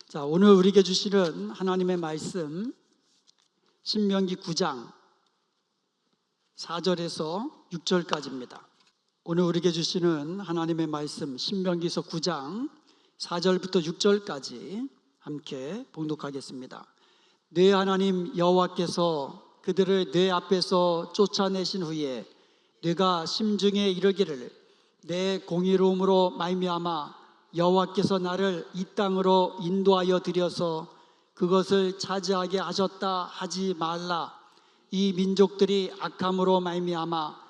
자, 오늘 우리에게 주시는 하나님의 말씀 신명기 9장 4절에서 6절까지입니다. 오늘 우리에게 주시는 하나님의 말씀 신명기서 9장 4절부터 6절까지 함께 봉독하겠습니다. 내 하나님 여호와께서 그들을 내 앞에서 쫓아내신 후에 내가 심중에 이르기를 내 공의로움으로 말미암아 여호와께서 나를 이 땅으로 인도하여 들여서 그것을 차지하게 하셨다 하지 말라. 이 민족들이 악함으로 말미암아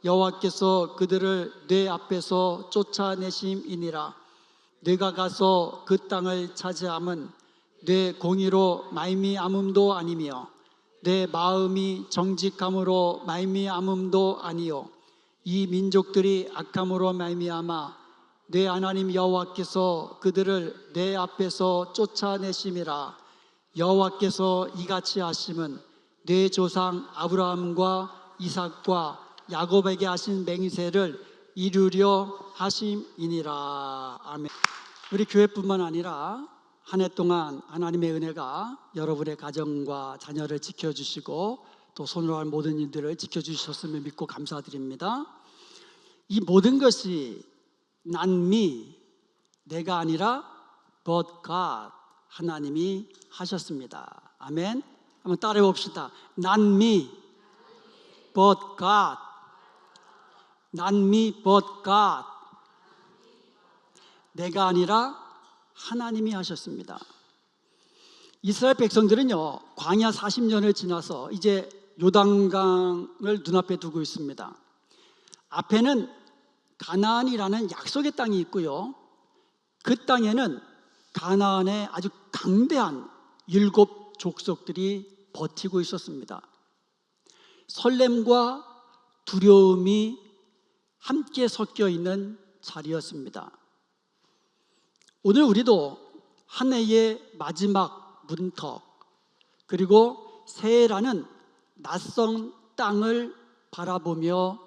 여호와께서 그들을 내 앞에서 쫓아내심이니라. 내가 가서 그 땅을 차지함은 내 공의로 말미암음도 아니며 내 마음이 정직함으로 말미암음도 아니요 이 민족들이 악함으로 말미암아 내 하나님 여호와께서 그들을 내 앞에서 쫓아내심이라. 여호와께서 이같이 하심은 내 조상 아브라함과 이삭과 야곱에게 하신 맹세를 이루려 하심이니라. 아멘. 우리 교회뿐만 아니라 한 해 동안 하나님의 은혜가 여러분의 가정과 자녀를 지켜주시고 또 손으로 할 모든 일들을 지켜주셨음을 믿고 감사드립니다. 이 모든 것이 not me, 내가 아니라 but God, 하나님이 하셨습니다. 아멘. 한번 따라해 봅시다. Not me, but God. Not me, but God. 내가 아니라 하나님이 하셨습니다. 이스라엘 백성들은요, 광야 40년을 지나서 이제 요단강을 눈앞에 두고 있습니다. 앞에는 가나안이라는 약속의 땅이 있고요, 그 땅에는 가나안의 아주 강대한 7 족속들이 버티고 있었습니다. 설렘과 두려움이 함께 섞여 있는 자리였습니다. 오늘 우리도 한 해의 마지막 문턱, 그리고 새해라는 낯선 땅을 바라보며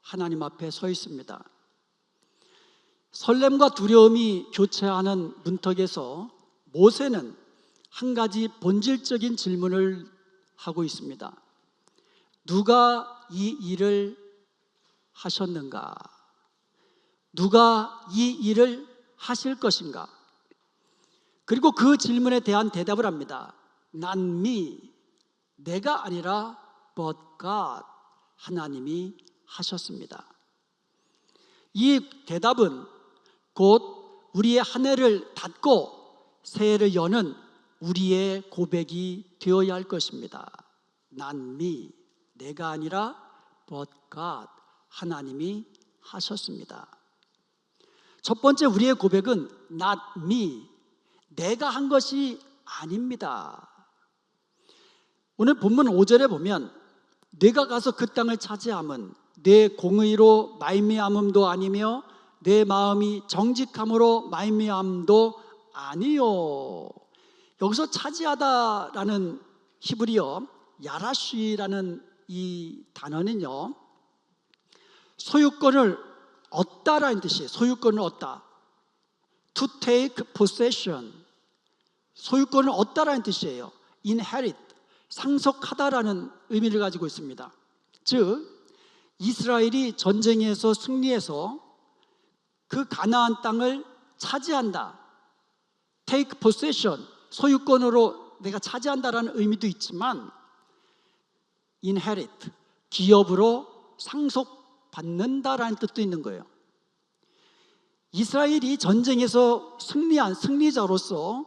하나님 앞에 서 있습니다. 설렘과 두려움이 교차하는 문턱에서 모세는 한 가지 본질적인 질문을 하고 있습니다. 누가 이 일을 하셨는가? 누가 이 일을 하실 것인가? 그리고 그 질문에 대한 대답을 합니다. Not me, 내가 아니라 but God, 하나님이 하셨습니다. 이 대답은 곧 우리의 한 해를 닫고 새해를 여는 우리의 고백이 되어야 할 것입니다. Not me, 내가 아니라 but God, 하나님이 하셨습니다. 첫 번째 우리의 고백은 not me, 내가 한 것이 아닙니다. 오늘 본문 5절에 보면 내가 가서 그 땅을 차지함은 내 공의로 말미암음도 아니며 내 마음이 정직함으로 말미암음도 아니요. 여기서 차지하다라는 히브리어 야라쉬라는 이 단어는요, 소유권을 얻다라는 뜻이에요. 소유권을 얻다. To take possession. 소유권을 얻다라는 뜻이에요. Inherit. 상속하다라는 의미를 가지고 있습니다. 즉 이스라엘이 전쟁에서 승리해서 그 가나안 땅을 차지한다. Take possession, 소유권으로 내가 차지한다라는 의미도 있지만 inherit, 기업으로 상속받는다라는 뜻도 있는 거예요. 이스라엘이 전쟁에서 승리한 승리자로서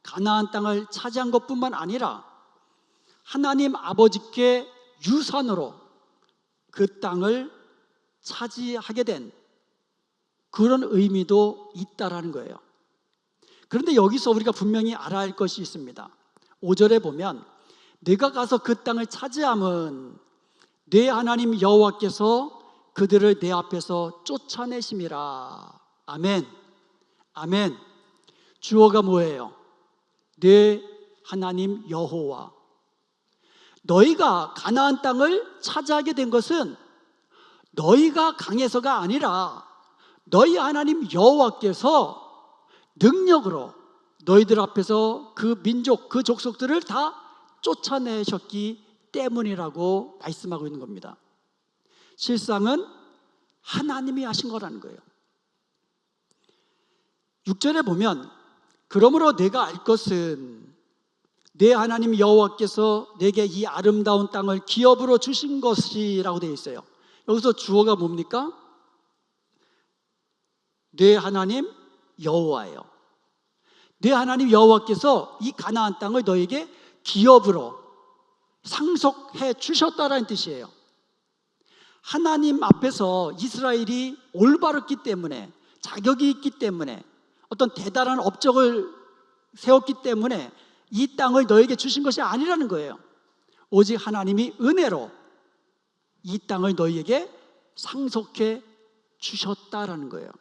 가나안 땅을 차지한 것뿐만 아니라 하나님 아버지께 유산으로 그 땅을 차지하게 된 그런 의미도 있다라는 거예요. 그런데 여기서 우리가 분명히 알아야 할 것이 있습니다. 5절에 보면 내가 가서 그 땅을 차지함은 내 하나님 여호와께서 그들을 내 앞에서 쫓아내심이라. 아멘. 아멘. 주어가 뭐예요? 내 하나님 여호와. 너희가 가나안 땅을 차지하게 된 것은 너희가 강해서가 아니라 너희 하나님 여호와께서 능력으로 너희들 앞에서 그 민족, 그 족속들을 다 쫓아내셨기 때문이라고 말씀하고 있는 겁니다. 실상은 하나님이 하신 거라는 거예요. 6절에 보면 그러므로 내가 알 것은 내 하나님 여호와께서 내게 이 아름다운 땅을 기업으로 주신 것이라고 되어 있어요. 여기서 주어가 뭡니까? 내 하나님 여호와예요. 내 하나님 여호와께서 이 가나안 땅을 너에게 기업으로 상속해 주셨다라는 뜻이에요. 하나님 앞에서 이스라엘이 올바랐기 때문에, 자격이 있기 때문에, 어떤 대단한 업적을 세웠기 때문에 이 땅을 너에게 주신 것이 아니라는 거예요. 오직 하나님이 은혜로 이 땅을 너희에게 상속해 주셨다라는 거예요.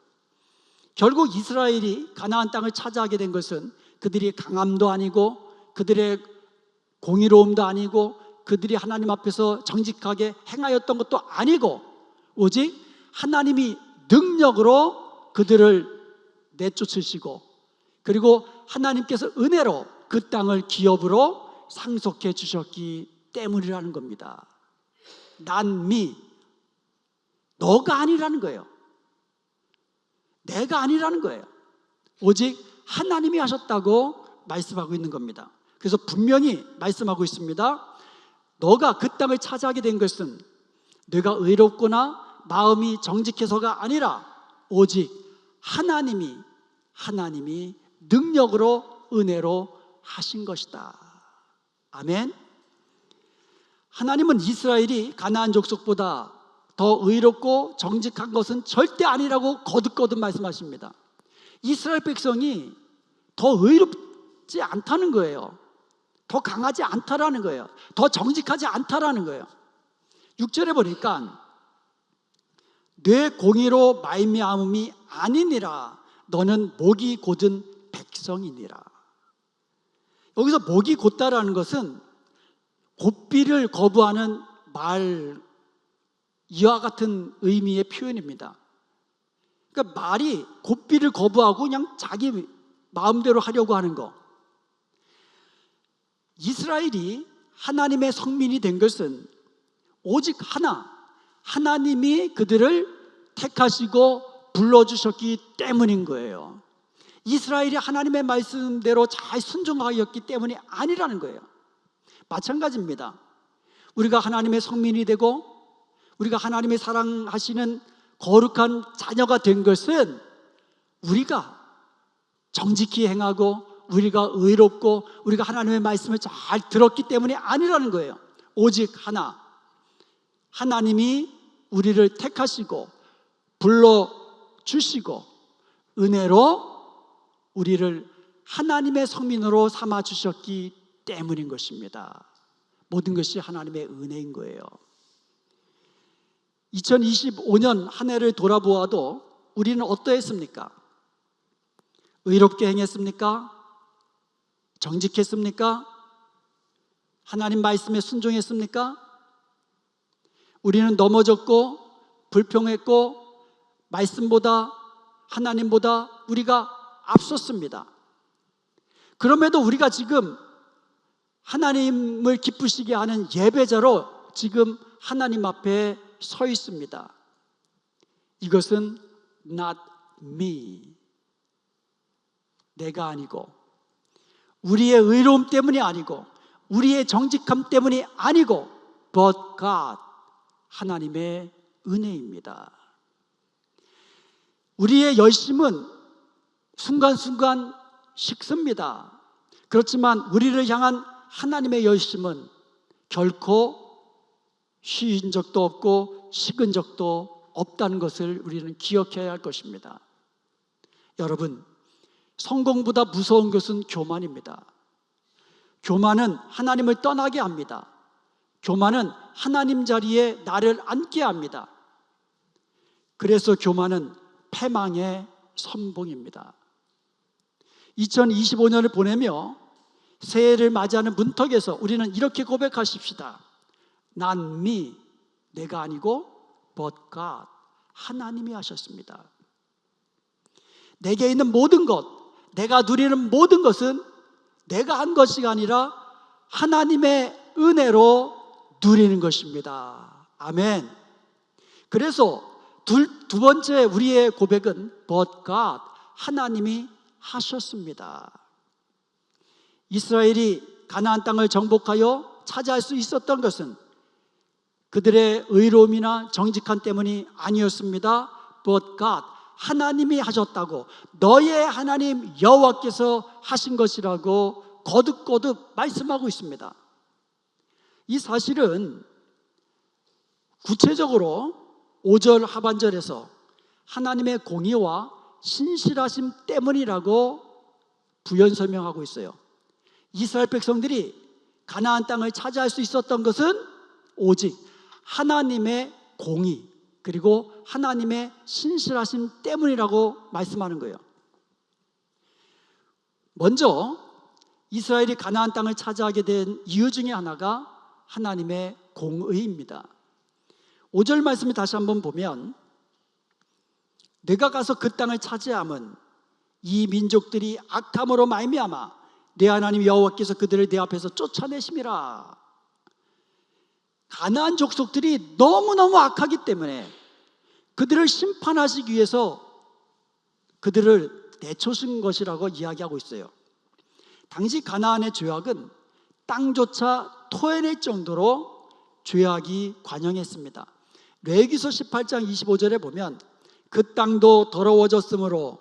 결국 이스라엘이 가나안 땅을 차지하게 된 것은 그들이 강함도 아니고 그들의 공의로움도 아니고 그들이 하나님 앞에서 정직하게 행하였던 것도 아니고 오직 하나님이 능력으로 그들을 내쫓으시고 그리고 하나님께서 은혜로 그 땅을 기업으로 상속해 주셨기 때문이라는 겁니다. 난미, 너가 아니라는 거예요. 내가 아니라는 거예요. 오직 하나님이 하셨다고 말씀하고 있는 겁니다. 그래서 분명히 말씀하고 있습니다. 너가 그 땅을 차지하게 된 것은 내가 의롭거나 마음이 정직해서가 아니라 오직 하나님이 능력으로 은혜로 하신 것이다. 아멘. 하나님은 이스라엘이 가나안 족속보다 더 의롭고 정직한 것은 절대 아니라고 거듭거듭 말씀하십니다. 이스라엘 백성이 더 의롭지 않다는 거예요. 더 강하지 않다라는 거예요. 더 정직하지 않다라는 거예요. 6절에 보니까 내 공의로 말미암음이 아니니라 너는 목이 곧은 백성이니라. 여기서 목이 곧다라는 것은 곧비를 거부하는 말, 이와 같은 의미의 표현입니다. 그러니까 말이 곧비를 거부하고 그냥 자기 마음대로 하려고 하는 거. 이스라엘이 하나님의 성민이 된 것은 오직 하나님이 그들을 택하시고 불러주셨기 때문인 거예요. 이스라엘이 하나님의 말씀대로 잘 순종하였기 때문이 아니라는 거예요. 마찬가지입니다. 우리가 하나님의 성민이 되고 우리가 하나님의 사랑하시는 거룩한 자녀가 된 것은 우리가 정직히 행하고 우리가 의롭고 우리가 하나님의 말씀을 잘 들었기 때문이 아니라는 거예요. 오직 하나님이 우리를 택하시고 불러주시고 은혜로 우리를 하나님의 성민으로 삼아주셨기 때문인 것입니다. 모든 것이 하나님의 은혜인 거예요. 2025년 한 해를 돌아보아도 우리는 어떠했습니까? 의롭게 행했습니까? 정직했습니까? 하나님 말씀에 순종했습니까? 우리는 넘어졌고 불평했고 말씀보다 하나님보다 우리가 앞섰습니다. 그럼에도 우리가 지금 하나님을 기쁘시게 하는 예배자로 지금 하나님 앞에 서 있습니다. 이것은 not me, 내가 아니고 우리의 의로움 때문이 아니고 우리의 정직함 때문이 아니고 but God, 하나님의 은혜입니다. 우리의 열심은 순간순간 식습니다. 그렇지만 우리를 향한 하나님의 열심은 결코 쉬인 적도 없고 식은 적도 없다는 것을 우리는 기억해야 할 것입니다. 여러분, 성공보다 무서운 것은 교만입니다. 교만은 하나님을 떠나게 합니다. 교만은 하나님 자리에 나를 앉게 합니다. 그래서 교만은 패망의 선봉입니다. 2025년을 보내며 새해를 맞이하는 문턱에서 우리는 이렇게 고백하십시다. 난 내가 아니고 but God, 하나님이 하셨습니다. 내게 있는 모든 것, 내가 누리는 모든 것은 내가 한 것이 아니라 하나님의 은혜로 누리는 것입니다. 아멘. 그래서 두 번째 우리의 고백은 But God, 하나님이 하셨습니다. 이스라엘이 가나안 땅을 정복하여 차지할 수 있었던 것은 그들의 의로움이나 정직함 때문이 아니었습니다. But God, 하나님이 하셨다고, 너의 하나님 여호와께서 하신 것이라고 거듭거듭 말씀하고 있습니다. 이 사실은 구체적으로 5절 하반절에서 하나님의 공의와 신실하심 때문이라고 부연 설명하고 있어요. 이스라엘 백성들이 가나안 땅을 차지할 수 있었던 것은 오직 하나님의 공의 그리고 하나님의 신실하심 때문이라고 말씀하는 거예요. 먼저 이스라엘이 가나안 땅을 차지하게 된 이유 중에 하나가 하나님의 공의입니다. 5절 말씀을 다시 한번 보면, 내가 가서 그 땅을 차지함은 이 민족들이 악함으로 말미암아 내 하나님 여호와께서 그들을 내 앞에서 쫓아내심이라. 가나안 족속들이 너무너무 악하기 때문에 그들을 심판하시기 위해서 그들을 내쫓은 것이라고 이야기하고 있어요. 당시 가나안의 죄악은 땅조차 토해낼 정도로 죄악이 관영했습니다. 레위기서 18장 25절에 보면, 그 땅도 더러워졌으므로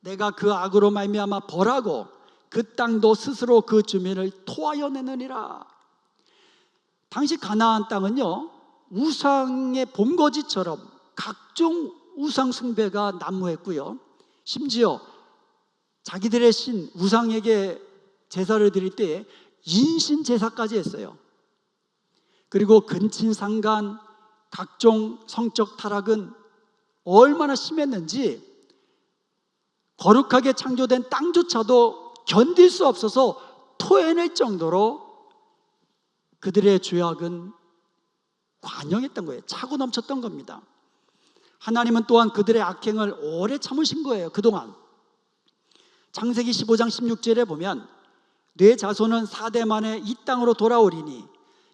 내가 그 악으로 말미암아 벌하고 그 땅도 스스로 그 주민을 토하여 내느니라. 당시 가나안 땅은요, 우상의 본거지처럼 각종 우상 숭배가 난무했고요, 심지어 자기들의 신 우상에게 제사를 드릴 때 인신 제사까지 했어요. 그리고 근친상간, 각종 성적 타락은 얼마나 심했는지 거룩하게 창조된 땅조차도 견딜 수 없어서 토해낼 정도로 그들의 죄악은 관영했던 거예요. 차고 넘쳤던 겁니다. 하나님은 또한 그들의 악행을 오래 참으신 거예요. 그동안 창세기 15장 16절에 보면, 내 자손은 4대 만에 이 땅으로 돌아오리니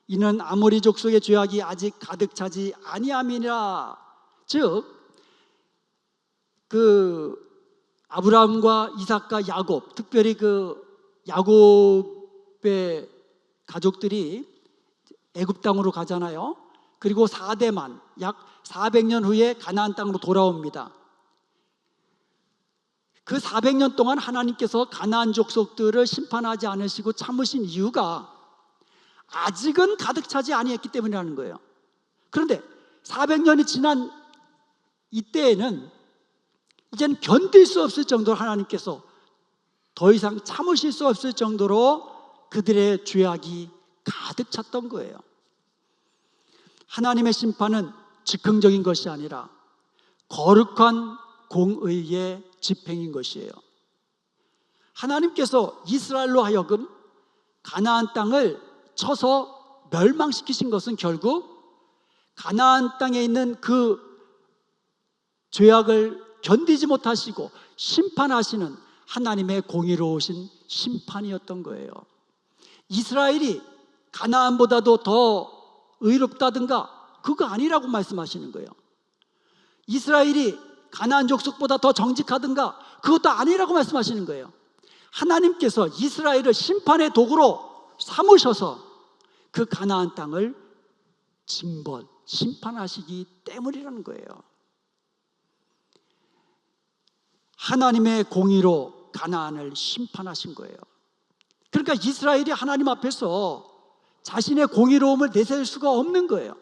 이는 아모리 족속의 죄악이 아직 가득 차지 아니함이니라. 즉, 그 아브라함과 이삭과 야곱, 특별히 그 야곱의 가족들이 애굽 땅으로 가잖아요. 그리고 4대만, 약 400년 후에 가나안 땅으로 돌아옵니다. 그 400년 동안 하나님께서 가나안 족속들을 심판하지 않으시고 참으신 이유가 아직은 가득 차지 아니했기 때문이라는 거예요. 그런데 400년이 지난 이때에는 이제는 견딜 수 없을 정도로 하나님께서 더 이상 참으실 수 없을 정도로 그들의 죄악이 가득 찼던 거예요. 하나님의 심판은 즉흥적인 것이 아니라 거룩한 공의의 집행인 것이에요. 하나님께서 이스라엘로 하여금 가나안 땅을 쳐서 멸망시키신 것은 결국 가나안 땅에 있는 그 죄악을 견디지 못하시고 심판하시는 하나님의 공의로우신 심판이었던 거예요. 이스라엘이 가나안보다도 더 의롭다든가 그거 아니라고 말씀하시는 거예요. 이스라엘이 가나안 족속보다 더 정직하든가 그것도 아니라고 말씀하시는 거예요. 하나님께서 이스라엘을 심판의 도구로 삼으셔서 그 가나안 땅을 징벌, 심판하시기 때문이라는 거예요. 하나님의 공의로 가나안을 심판하신 거예요. 그러니까 이스라엘이 하나님 앞에서 자신의 공의로움을 내세울 수가 없는 거예요.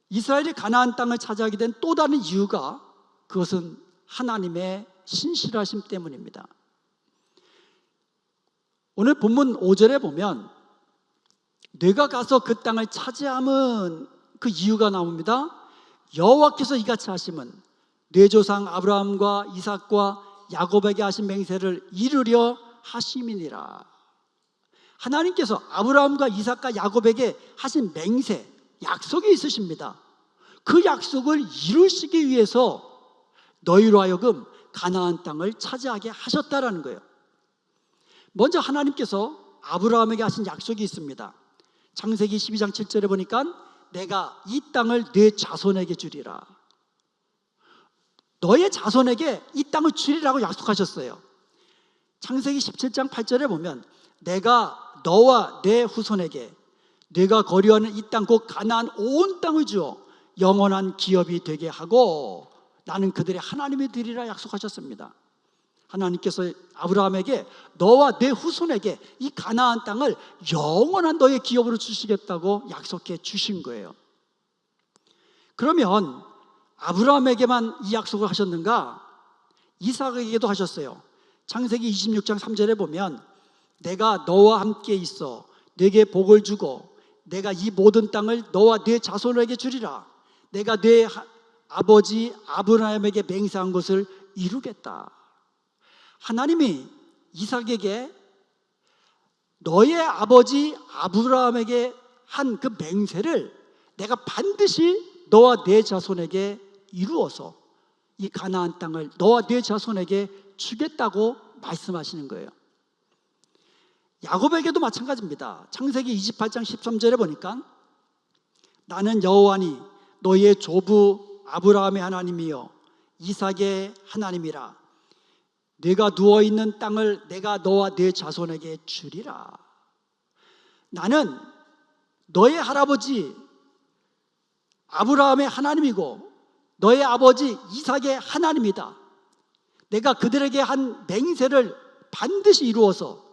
이스라엘이 가나안 땅을 차지하게 된 또 다른 이유가, 그것은 하나님의 신실하심 때문입니다. 오늘 본문 5절에 보면 내가 가서 그 땅을 차지함은 그 이유가 나옵니다. 여호와께서 이같이 하심은 내 조상 아브라함과 이삭과 야곱에게 하신 맹세를 이루려 하심이니라. 하나님께서 아브라함과 이삭과 야곱에게 하신 맹세, 약속이 있으십니다. 그 약속을 이루시기 위해서 너희로 하여금 가나안 땅을 차지하게 하셨다라는 거예요. 먼저 하나님께서 아브라함에게 하신 약속이 있습니다. 창세기 12장 7절에 보니까 내가 이 땅을 네 자손에게 주리라. 너의 자손에게 이 땅을 주리라고 약속하셨어요. 창세기 17장 8절에 보면 내가 너와 내 후손에게 네가 거류하는 이 땅 곧 가나안 온 땅을 주어 영원한 기업이 되게 하고 나는 그들의 하나님이 되리라 약속하셨습니다. 하나님께서 아브라함에게 너와 내 후손에게 이 가나안 땅을 영원한 너의 기업으로 주시겠다고 약속해 주신 거예요. 그러면 아브라함에게만 이 약속을 하셨는가? 이삭에게도 하셨어요. 창세기 26장 3절에 보면 내가 너와 함께 있어 네게 복을 주고 내가 이 모든 땅을 너와 네 자손에게 주리라. 내가 네 아버지 아브라함에게 맹세한 것을 이루겠다. 하나님이 이삭에게 너의 아버지 아브라함에게 한 그 맹세를 내가 반드시 너와 네 자손에게 이루어서 이 가나안 땅을 너와 네 자손에게 주겠다고 말씀하시는 거예요. 야곱에게도 마찬가지입니다. 창세기 28장 13절에 보니까 나는 여호와니 너희의 조부 아브라함의 하나님이요 이삭의 하나님이라. 네가 누워있는 땅을 내가 너와 네 자손에게 주리라. 나는 너의 할아버지 아브라함의 하나님이고 너의 아버지 이삭의 하나님이다. 내가 그들에게 한 맹세를 반드시 이루어서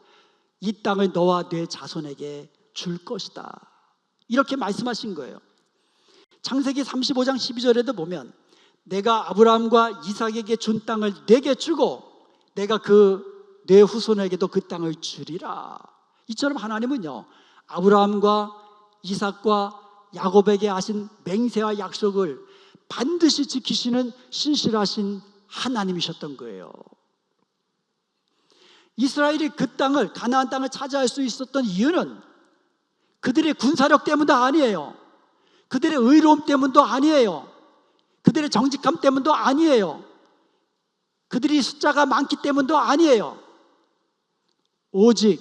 이 땅을 너와 네 자손에게 줄 것이다. 이렇게 말씀하신 거예요. 창세기 35장 12절에도 보면 내가 아브라함과 이삭에게 준 땅을 내게 주고 내가 내 후손에게도 그 땅을 주리라. 이처럼 하나님은요 아브라함과 이삭과 야곱에게 하신 맹세와 약속을 반드시 지키시는 신실하신 하나님이셨던 거예요. 이스라엘이 그 땅을 가나안 땅을 차지할 수 있었던 이유는 그들의 군사력 때문도 아니에요. 그들의 의로움 때문도 아니에요. 그들의 정직함 때문도 아니에요. 그들이 숫자가 많기 때문도 아니에요. 오직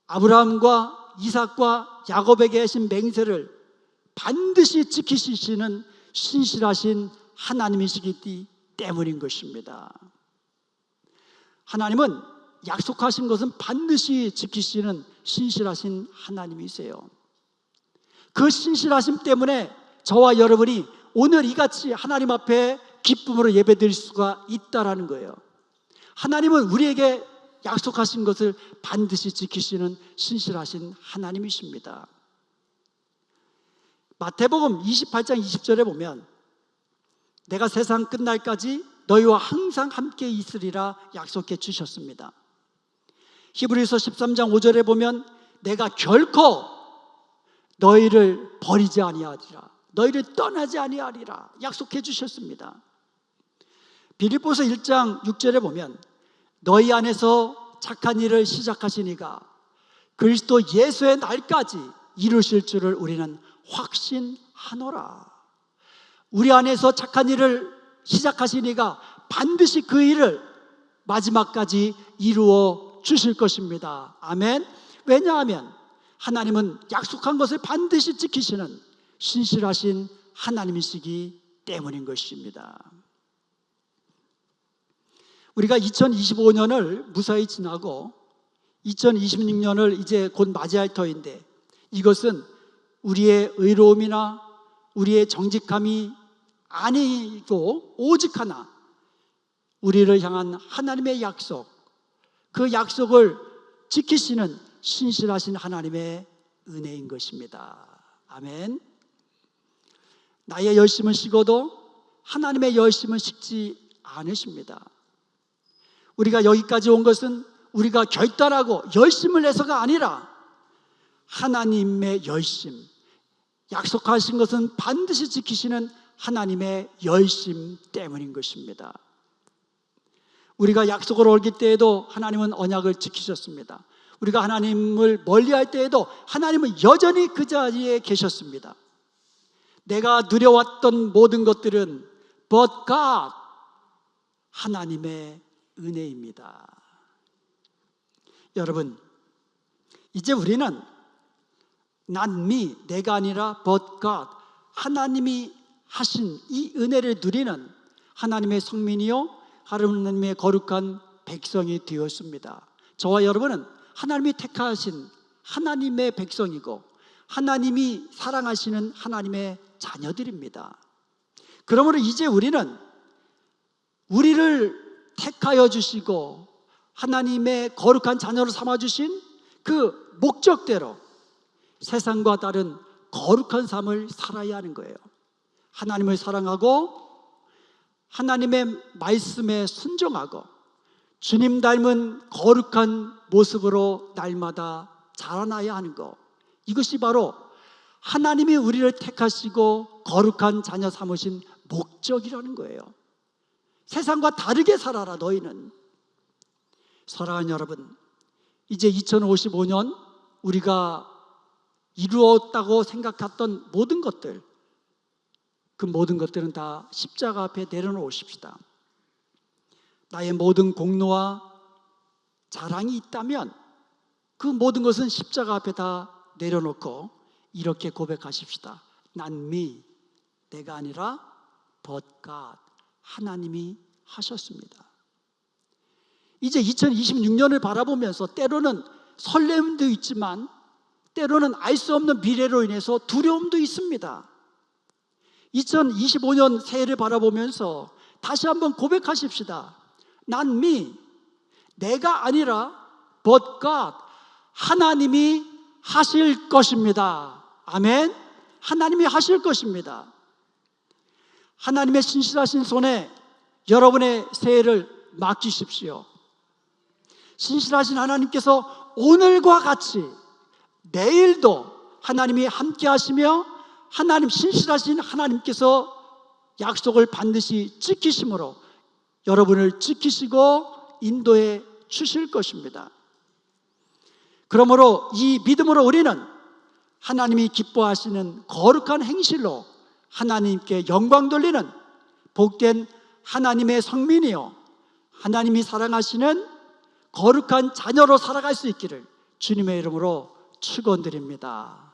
아브라함과 이삭과 야곱에게 하신 맹세를 반드시 지키시는 신실하신 하나님이시기 때문인 것입니다. 하나님은 약속하신 것은 반드시 지키시는 신실하신 하나님이세요. 그 신실하심 때문에 저와 여러분이 오늘 이같이 하나님 앞에 기쁨으로 예배드릴 수가 있다라는 거예요. 하나님은 우리에게 약속하신 것을 반드시 지키시는 신실하신 하나님이십니다. 마태복음 28장 20절에 보면 내가 세상 끝날까지 너희와 항상 함께 있으리라 약속해 주셨습니다. 히브리서 13장 5절에 보면 내가 결코 너희를 버리지 아니하리라, 너희를 떠나지 아니하리라 약속해 주셨습니다. 빌립보서 1장 6절에 보면 너희 안에서 착한 일을 시작하신 이가 그리스도 예수의 날까지 이루실 줄을 우리는 확신하노라. 우리 안에서 착한 일을 시작하신 이가 반드시 그 일을 마지막까지 이루어 주실 것입니다. 아멘. 왜냐하면 하나님은 약속한 것을 반드시 지키시는 신실하신 하나님이시기 때문인 것입니다. 우리가 2025년을 무사히 지나고 2026년을 이제 곧 맞이할 터인데 이것은 우리의 의로움이나 우리의 정직함이 아니고 오직 하나 우리를 향한 하나님의 약속, 그 약속을 지키시는 신실하신 하나님의 은혜인 것입니다. 아멘. 나의 열심은 식어도 하나님의 열심은 식지 않으십니다. 우리가 여기까지 온 것은 우리가 결단하고 열심을 내서가 아니라 하나님의 열심, 약속하신 것은 반드시 지키시는 하나님의 열심 때문인 것입니다. 우리가 약속을 어길 때에도 하나님은 언약을 지키셨습니다. 우리가 하나님을 멀리할 때에도 하나님은 여전히 그 자리에 계셨습니다. 내가 누려왔던 모든 것들은 but God, 하나님의 은혜입니다. 여러분, 이제 우리는 not me, 내가 아니라 but God, 하나님이 하신 이 은혜를 누리는 하나님의 성민이요 하나님의 거룩한 백성이 되었습니다. 저와 여러분은 하나님이 택하신 하나님의 백성이고 하나님이 사랑하시는 하나님의 자녀들입니다. 그러므로 이제 우리는 우리를 택하여 주시고 하나님의 거룩한 자녀로 삼아주신 그 목적대로 세상과 다른 거룩한 삶을 살아야 하는 거예요. 하나님을 사랑하고 하나님의 말씀에 순종하고 주님 닮은 거룩한 모습으로 날마다 자라나야 하는 것, 이것이 바로 하나님이 우리를 택하시고 거룩한 자녀 삼으신 목적이라는 거예요. 세상과 다르게 살아라 너희는. 사랑하는 여러분, 이제 2055년 우리가 이루었다고 생각했던 모든 것들, 그 모든 것들은 다 십자가 앞에 내려놓으십시다. 나의 모든 공로와 자랑이 있다면 그 모든 것은 십자가 앞에 다 내려놓고 이렇게 고백하십시다. Not me, 내가 아니라 but God, 하나님이 하셨습니다. 이제 2026년을 바라보면서 때로는 설렘도 있지만 때로는 알 수 없는 미래로 인해서 두려움도 있습니다. 2025년 새해를 바라보면서 다시 한번 고백하십시다. Not me, 내가 아니라 but God, 하나님이 하실 것입니다. 아멘. 하나님이 하실 것입니다. 하나님의 신실하신 손에 여러분의 새해를 맡기십시오. 신실하신 하나님께서 오늘과 같이 내일도 하나님이 함께 하시며 하나님, 신실하신 하나님께서 약속을 반드시 지키심으로 여러분을 지키시고 인도해 주실 것입니다. 그러므로 이 믿음으로 우리는 하나님이 기뻐하시는 거룩한 행실로 하나님께 영광 돌리는 복된 하나님의 성민이요 하나님이 사랑하시는 거룩한 자녀로 살아갈 수 있기를 주님의 이름으로 축원드립니다.